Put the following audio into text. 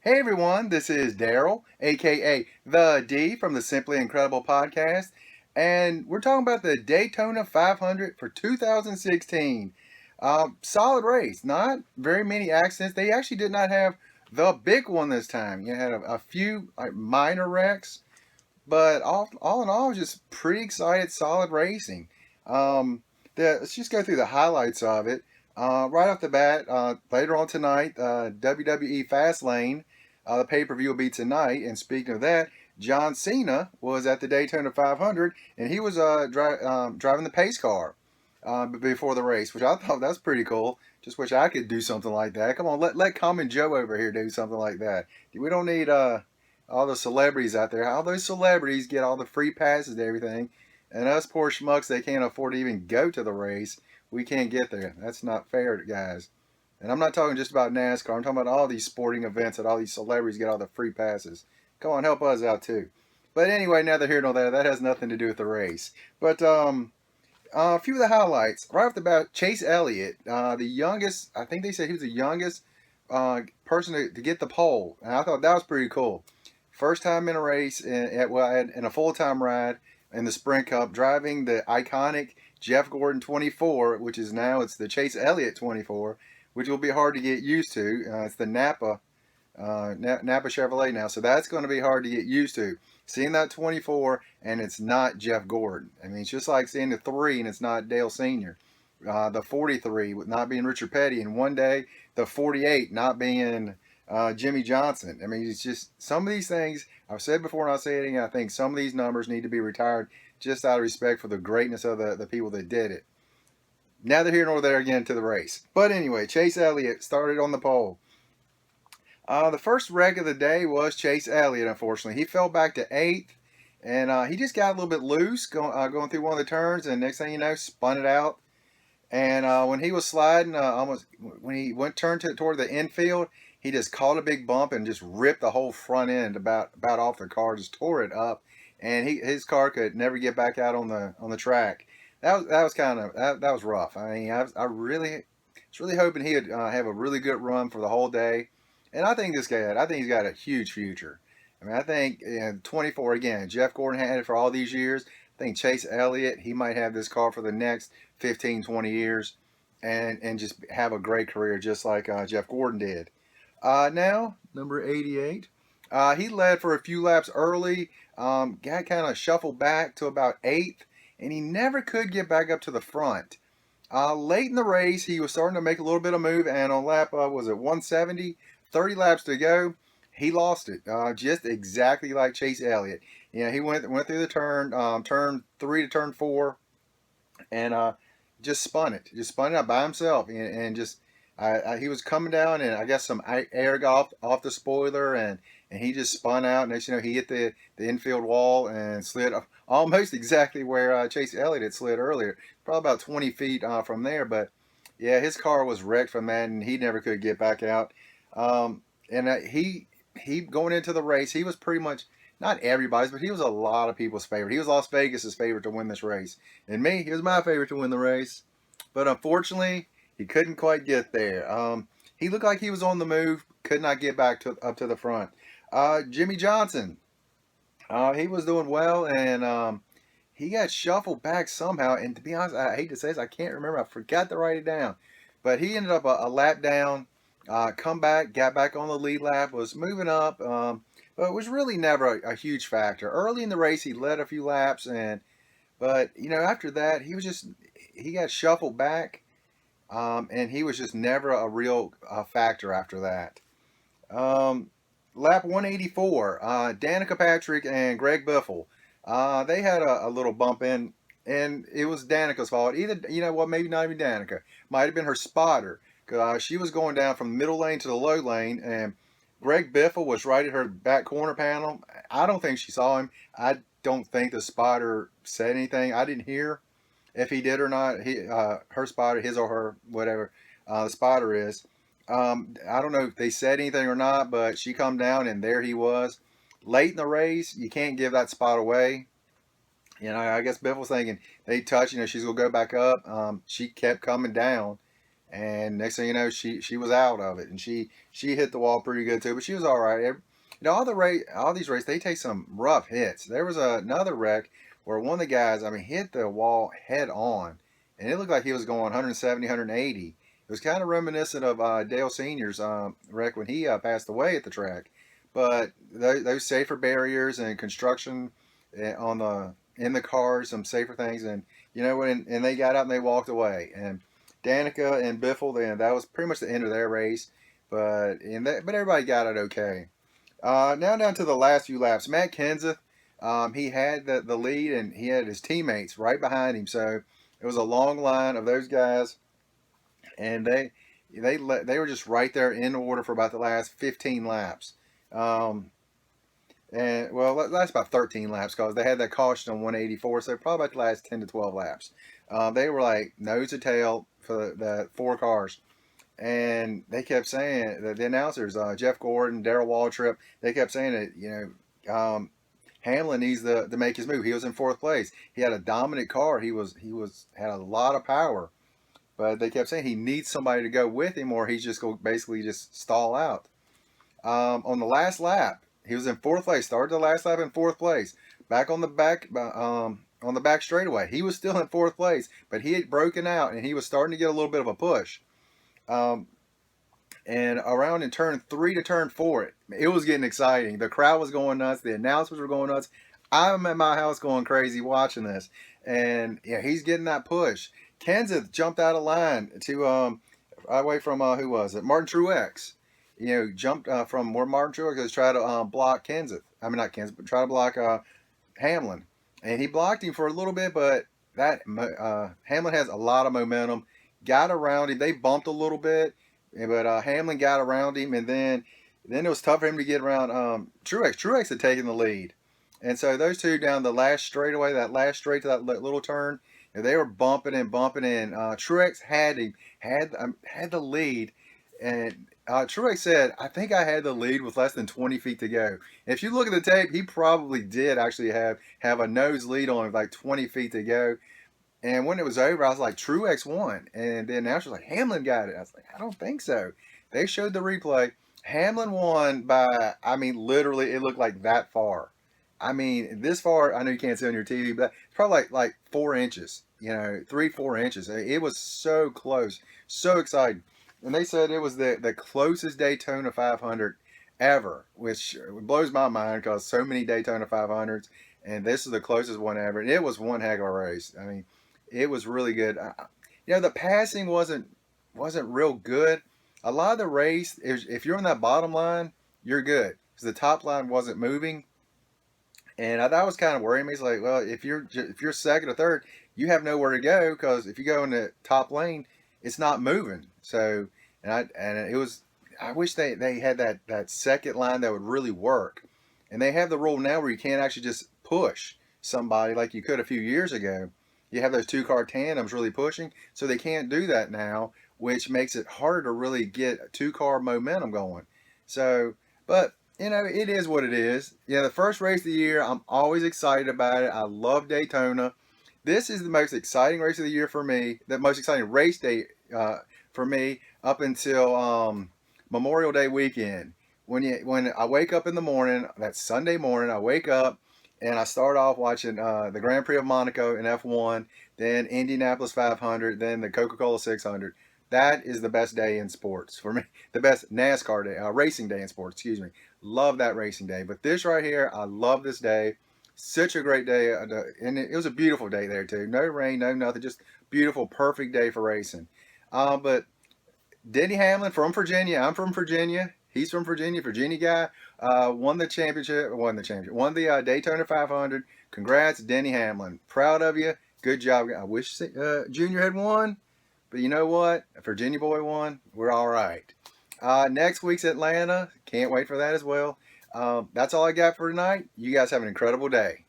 Hey everyone, this is Daryl, aka The D from the Simply Incredible podcast, and we're talking about the Daytona 500 for 2016. Solid race, not very many accidents. They actually did not have the big one this time. You had a few minor wrecks, but all in all, just pretty excited, solid racing. Um, let's just go through the highlights of it. Right off the bat, later on tonight, WWE Fastlane, the pay per view will be tonight. And speaking of that, John Cena was at the Daytona 500, and he was driving the pace car before the race, which I thought that's pretty cool. Just wish I could do something like that. Come on, let Common Joe over here do something like that. We don't need all the celebrities out there. All those celebrities get all the free passes to everything, and us poor schmucks, they can't afford to even go to the race. We can't get there. That's not fair, guys. And I'm not talking just about NASCAR. I'm talking about all these sporting events that all these celebrities get all the free passes. Come on, help us out too. But anyway, now they're here and all that. That has nothing to do with the race. But a few of the highlights. Right off the bat, Chase Elliott, the youngest. I think they said he was the youngest person to get the pole, and I thought that was pretty cool. First time in a race, in a full time ride in the Sprint Cup, driving the iconic Jeff Gordon 24, which is now it's the Chase Elliott 24, which will be hard to get used to. It's the Napa Chevrolet now, so that's going to be hard to get used to. Seeing that 24 and it's not Jeff Gordon. I mean, it's just like seeing the 3 and it's not Dale Sr. The 43 with not being Richard Petty, and one day the 48 not being Jimmy Johnson. I mean, it's just some of these things I've said before and I'll say it again. I think some of these numbers need to be retired just out of respect for the greatness of the people that did it. Now they're here nor there again to the race. But anyway, Chase Elliott started on the pole. The first wreck of the day was Chase Elliott, unfortunately. He fell back to 8th, and he just got a little bit loose going through one of the turns, and next thing you know, spun it out. And when he was sliding, almost when he toward the infield, he just caught a big bump and just ripped the whole front end about off the car, just tore it up, and his car could never get back out on the track. That was kind of that was rough. I mean, I really was really hoping he'd have a really good run for the whole day, and I think he's got a huge future. I mean, I think 24 again. Jeff Gordon had it for all these years. I think Chase Elliott, he might have this car for the next 15, 20 years and just have a great career just like Jeff Gordon did. Now, number 88, he led for a few laps early, got kind of shuffled back to about 8th, and he never could get back up to the front. Late in the race, he was starting to make a little bit of move, and on lap, was it 170? 30 laps to go, he lost it, just exactly like Chase Elliott. He went through the turn 3 to turn 4, and just spun it out by himself, and just he was coming down, and I guess some air got off the spoiler, and he just spun out. Next, he hit the infield wall and slid almost exactly where Chase Elliott had slid earlier, probably about 20 feet from there. But yeah, his car was wrecked from that, and he never could get back out. And he going into the race, he was pretty much not everybody's, but he was a lot of people's favorite. He was Las Vegas's favorite to win this race, and me, he was my favorite to win the race. But unfortunately, he couldn't quite get there. He looked like he was on the move, could not get back up to the front. Jimmy Johnson, he was doing well, and he got shuffled back somehow. And to be honest, I hate to say this, I can't remember. I forgot to write it down, but he ended up a lap down. Come back, got back on the lead lap, was moving up, but it was really never a huge factor. Early in the race, he led a few laps, but after that, he got shuffled back, and he was just never a real factor after that. Lap 184, Danica Patrick and Greg Biffle, they had a little bump in, and it was Danica's fault. Either, maybe not even Danica, might have been her spotter. She was going down from the middle lane to the low lane, and Greg Biffle was right at her back corner panel. I don't think she saw him. I don't think the spotter said anything. I didn't hear if he did or not. Her spotter, his or her, whatever the spotter is. I don't know if they said anything or not, but she come down, and there he was. Late in the race, you can't give that spot away. I guess Biffle's thinking they touched, she's going to go back up. She kept coming down. And next thing you know, she was out of it, and she hit the wall pretty good too. But she was all right. All these races, they take some rough hits. There was another wreck where one of the guys, I mean, hit the wall head on, and it looked like he was going 170, 180. It was kind of reminiscent of Dale Senior's wreck when he passed away at the track. But those safer barriers and construction on the in the cars, some safer things, and and they got out and they walked away. And Danica and Biffle, then that was pretty much the end of their race. But everybody got it okay. Now down to the last few laps. Matt Kenseth, he had the lead and he had his teammates right behind him. So it was a long line of those guys, and they were just right there in order for about the last 15 laps. Um, and well, that's about 13 laps because they had that caution on 184, so probably about the last 10 to 12 laps. They were like nose to tail for the four cars. And they kept saying that the announcers, Jeff Gordon, Darrell Waltrip, they kept saying that Hamlin needs to make his move. He was in fourth place. He had a dominant car. He had a lot of power, but they kept saying he needs somebody to go with him, or he's just going to basically just stall out. On the last lap, he was in fourth place. Started the last lap in fourth place. Back on the back straightaway, he was still in fourth place, but he had broken out and he was starting to get a little bit of a push. Um, and around in turn 3 to turn 4, it was getting exciting. The crowd was going nuts. The announcers were going nuts. I'm at my house going crazy watching this, and yeah, he's getting that push. Kenseth jumped out of line to away from who was it? Martin Truex. Jumped from where Martin Truex was trying to block Kenseth. I mean not Kenseth, but try to block Hamlin, and he blocked him for a little bit, but that Hamlin has a lot of momentum. Got around him. They bumped a little bit, but Hamlin got around him, and then it was tough for him to get around Truex. Truex had taken the lead, and so those two down the last straightaway, that last straight to that little turn, they were bumping and bumping, and Truex had the lead, and Truex said, "I think I had the lead with less than 20 feet to go." If you look at the tape, he probably did actually have a nose lead on him, like 20 feet to go. And when it was over, I was like, Truex won. And then now she's like, Hamlin got it. I was like, I don't think so. They showed the replay. Hamlin won by, I mean, literally, it looked like that far. I mean, this far, I know you can't see on your TV, but it's probably like 4 inches, 3, 4 inches. It was so close, so exciting. And they said it was the closest Daytona 500 ever, which blows my mind because so many Daytona 500s, and this is the closest one ever. And it was one heck of a race. I mean, it was really good. The passing wasn't real good. A lot of the race, if you're on that bottom line, you're good because the top line wasn't moving, and that was kind of worrying me. It's like, well, if you're second or third, you have nowhere to go because if you go in the top lane, it's not moving. So, it was. I wish they had that second line that would really work, and they have the rule now where you can't actually just push somebody like you could a few years ago. You have those two-car tandems really pushing, so they can't do that now, which makes it harder to really get two-car momentum going. So, but it is what it is. Yeah, the first race of the year, I'm always excited about it. I love Daytona. This is the most exciting race of the year for me. The most exciting race day for me up until Memorial Day weekend. When I wake up in the morning, that Sunday morning, I wake up and I start off watching the Grand Prix of Monaco in F1, then Indianapolis 500, then the Coca-Cola 600. That is the best day in sports for me. The best NASCAR day, racing day in sports, excuse me. Love that racing day. But this right here, I love this day. Such a great day. And it was a beautiful day there too. No rain, no nothing. Just beautiful, perfect day for racing. But Denny Hamlin from Virginia. I'm from Virginia. He's from Virginia. Virginia guy. Won the championship. Won the Daytona 500. Congrats, Denny Hamlin. Proud of you. Good job. I wish Junior had won. But you know what? A Virginia boy won. We're all right. Next week's Atlanta. Can't wait for that as well. That's all I got for tonight. You guys have an incredible day.